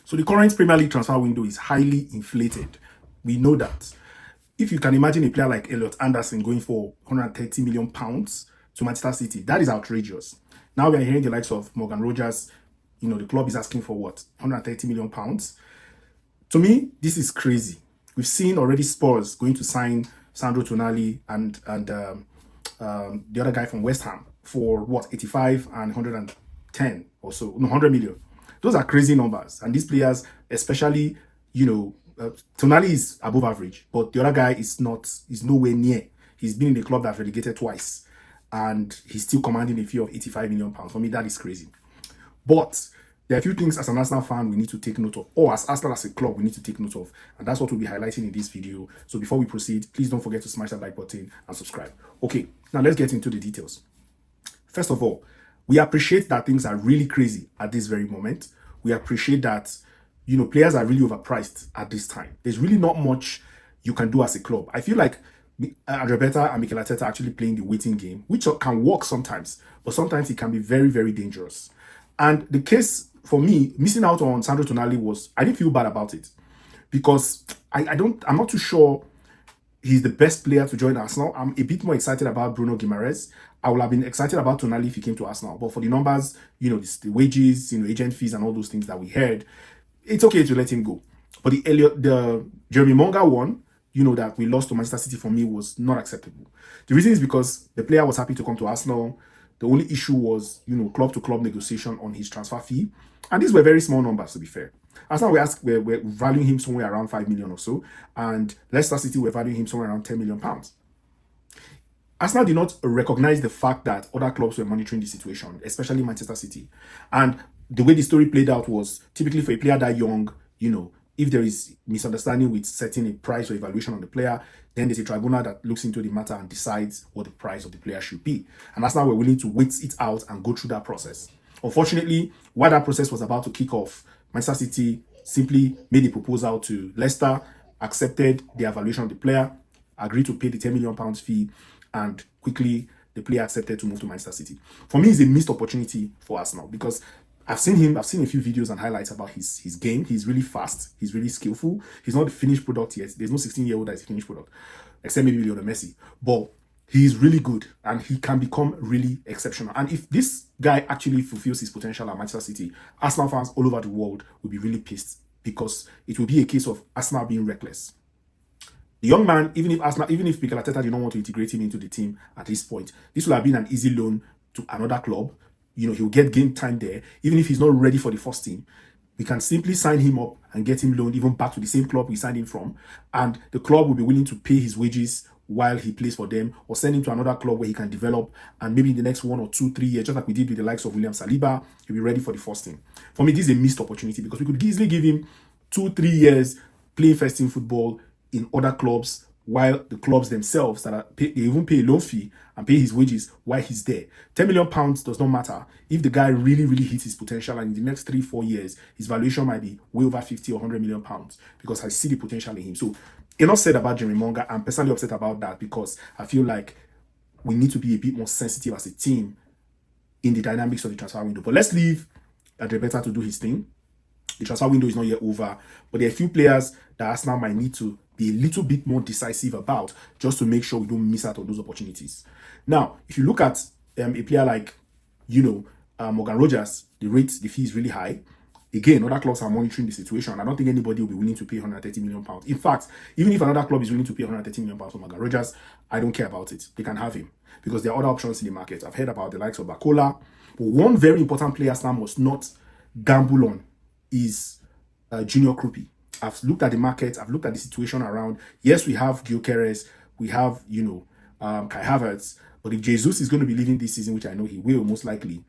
So the current Premier League transfer window is highly inflated. We know that. If you can imagine a player like Elliot Anderson going for £130 million to Manchester City, that is outrageous. Now we are hearing the likes of Morgan Rogers. The club is asking for what? £130 million. To me, this is crazy. We've seen already Spurs going to sign Sandro Tonali and the other guy from West Ham for what? 85 and 110 or so. No, 100 million. Those are crazy numbers. And these players, especially, Tonali is above average, but the other guy is nowhere near. He's been in the club that's relegated twice, and he's still commanding a fee of £85 million. For me, that is crazy. But there are a few things as an Arsenal fan we need to take note of, or as Arsenal as a club we need to take note of, and that's what we'll be highlighting in this video. So before we proceed, please don't forget to smash that like button and subscribe. Okay, now let's get into the details. First of all, we appreciate that things are really crazy at this very moment. We appreciate that players are really overpriced at this time. There's really not much you can do as a club. I feel like Bertha and Mikel are actually playing the waiting game, which can work sometimes, but sometimes it can be very, very dangerous. And the case for me, missing out on Sandro Tonali I didn't feel bad about it, because I'm not too sure he's the best player to join Arsenal. I'm a bit more excited about Bruno Guimaraes. I would have been excited about Tonali if he came to Arsenal, but for the numbers, the wages, agent fees and all those things that we heard, it's okay to let him go. But the Jeremy Monga one, that we lost to Manchester City, for me was not acceptable. The reason is because the player was happy to come to Arsenal. The only issue was, club-to-club negotiation on his transfer fee. And these were very small numbers, to be fair. Arsenal we're valuing him somewhere around 5 million or so. And Leicester City were valuing him somewhere around £10 million. Arsenal did not recognize the fact that other clubs were monitoring the situation, especially Manchester City. And the way the story played out was, typically for a player that young, if there is misunderstanding with setting a price or evaluation on the player, then there's a tribunal that looks into the matter and decides what the price of the player should be. And that's now we're willing to wait it out and go through that process. Unfortunately, while that process was about to kick off, Manchester City simply made a proposal to Leicester, accepted the evaluation of the player, agreed to pay the £10 million fee, and quickly the player accepted to move to Manchester City. For me, it's a missed opportunity for Arsenal, because I've seen a few videos and highlights about his game. He's really fast. He's really skillful. He's not the finished product yet. There's no 16-year-old that is a finished product, except maybe Lionel Messi. But he's really good, and he can become really exceptional. And if this guy actually fulfills his potential at Manchester City, Arsenal fans all over the world will be really pissed, because it will be a case of Arsenal being reckless. The young man, even if Mikel Arteta did not want to integrate him into the team at this point, this will have been an easy loan to another club. He'll get game time there. Even if he's not ready for the first team, we can simply sign him up and get him loaned even back to the same club we signed him from. And the club will be willing to pay his wages while he plays for them, or send him to another club where he can develop. And maybe in the next 1 or 2, 3 years, just like we did with the likes of William Saliba, he'll be ready for the first team. For me, this is a missed opportunity, because we could easily give him 2-3 years playing first team football in other clubs, while the clubs themselves they even pay a loan fee and pay his wages while he's there. £10 million does not matter if the guy really, really hits his potential, and in the next 3-4 years, his valuation might be way over 50 or £100 million, because I see the potential in him. So, enough said about Jeremy Monga. I'm personally upset about that, because I feel like we need to be a bit more sensitive as a team in the dynamics of the transfer window. But let's leave Andrea to do his thing. The transfer window is not yet over, but there are a few players that Arsenal might need to be a little bit more decisive about, just to make sure we don't miss out on those opportunities. Now, if you look at a player like, Morgan Rogers, the fee is really high. Again, other clubs are monitoring the situation. I don't think anybody will be willing to pay £130 million. In fact, even if another club is willing to pay £130 million for Morgan Rogers, I don't care about it. They can have him, because there are other options in the market. I've heard about the likes of Bakola. But one very important player Arsenal must not gamble on is Junior Krupi. I've looked at the market. I've looked at the situation around. Yes, we have Gyökeres. We have, Kai Havertz. But if Jesus is going to be leaving this season, which I know he will most likely,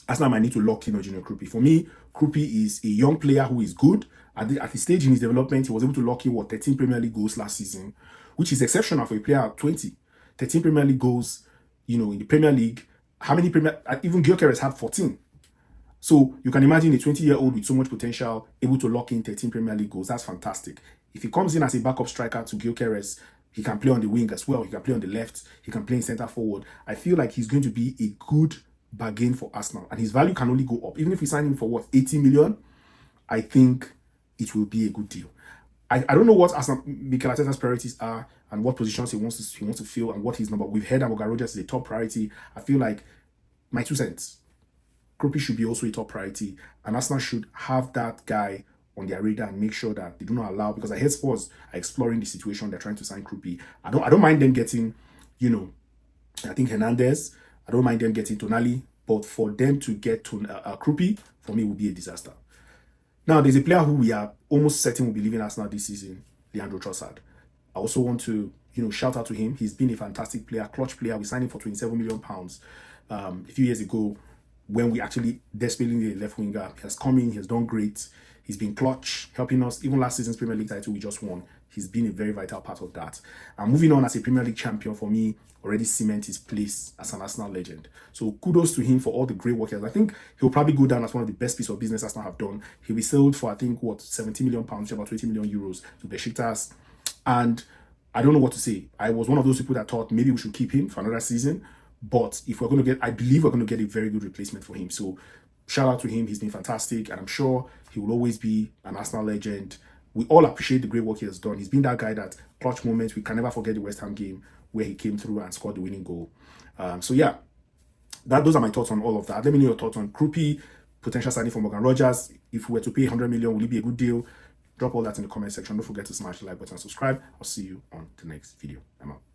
Arsenal might need to lock in on Junior Krupi. For me, Krupi is a young player who is good. At the stage in his development, he was able to lock in 13 Premier League goals last season, which is exceptional for a player at 20. 13 Premier League goals, in the Premier League. How many even Gyökeres had 14. So you can imagine a 20-year-old with so much potential able to lock in 13 Premier League goals. That's fantastic. If he comes in as a backup striker to Gyökeres, he can play on the wing as well. He can play on the left. He can play in centre forward. I feel like he's going to be a good bargain for Arsenal, and his value can only go up. Even if we sign him for 80 million, I think it will be a good deal. I don't know what Mikel Arteta's priorities are and what positions he wants to fill and what his number. We've heard that Morgan Rogers is a top priority. I feel like, my 2 cents, Kropi should be also a top priority, and Arsenal should have that guy on their radar and make sure that they do not allow, because I heard Spurs are exploring the situation. They're trying to sign Kropi. I don't mind them getting, I think Hernandez. I don't mind them getting Tonali, but for them to get to Kropi, for me, would be a disaster. Now, there's a player who we are almost certain will be leaving Arsenal this season, Leandro Trossard. I also want to, shout out to him. He's been a fantastic player, clutch player. We signed him for £27 million a few years ago when we actually desperately needed a left winger. He has come in, he has done great. He's been clutch, helping us. Even last season's Premier League title we just won, he's been a very vital part of that. And moving on as a Premier League champion, for me, already cement his place as an Arsenal legend. So kudos to him for all the great work he has. I think he'll probably go down as one of the best pieces of business Arsenal have done. He'll be sold for, I think, £70 million, about 20 million euros to Besiktas. And I don't know what to say. I was one of those people that thought maybe we should keep him for another season. But if we're going to get, I believe we're going to get a very good replacement for him. So shout out to him. He's been fantastic. And I'm sure he will always be an Arsenal legend. We all appreciate the great work he has done. He's been that guy that clutch moments. We can never forget the West Ham game where he came through and scored the winning goal. So yeah, those are my thoughts on all of that. Let me know your thoughts on Kropi, potential signing for Morgan Rogers. If we were to pay 100 million, will it be a good deal? Drop all that in the comment section. Don't forget to smash the like button and subscribe. I'll see you on the next video. I'm out.